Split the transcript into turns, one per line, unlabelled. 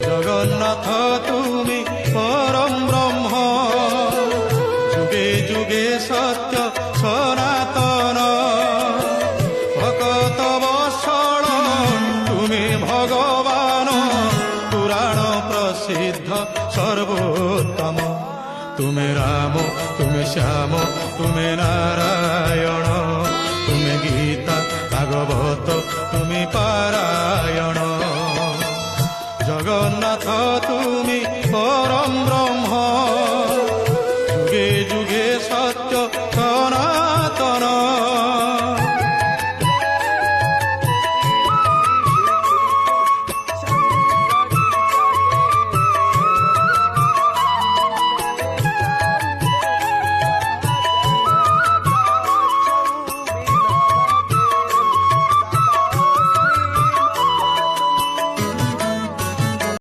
জগন্নাথ তুমি পরম ব্রহ্ম, যুগে যুগে সত্য সনাতন, ভকত বৎসল তুমি ভগবান, পুরাণ প্রসিদ্ধ সর্বোত্তম। তুমি রাম, তুমি শ্যাম, তুমি নারায়ণ, তুমি গীতা ভাগবত, তুমি পারায়ণ। জগন্নাথ তুমি পরম ব্রহ্ম,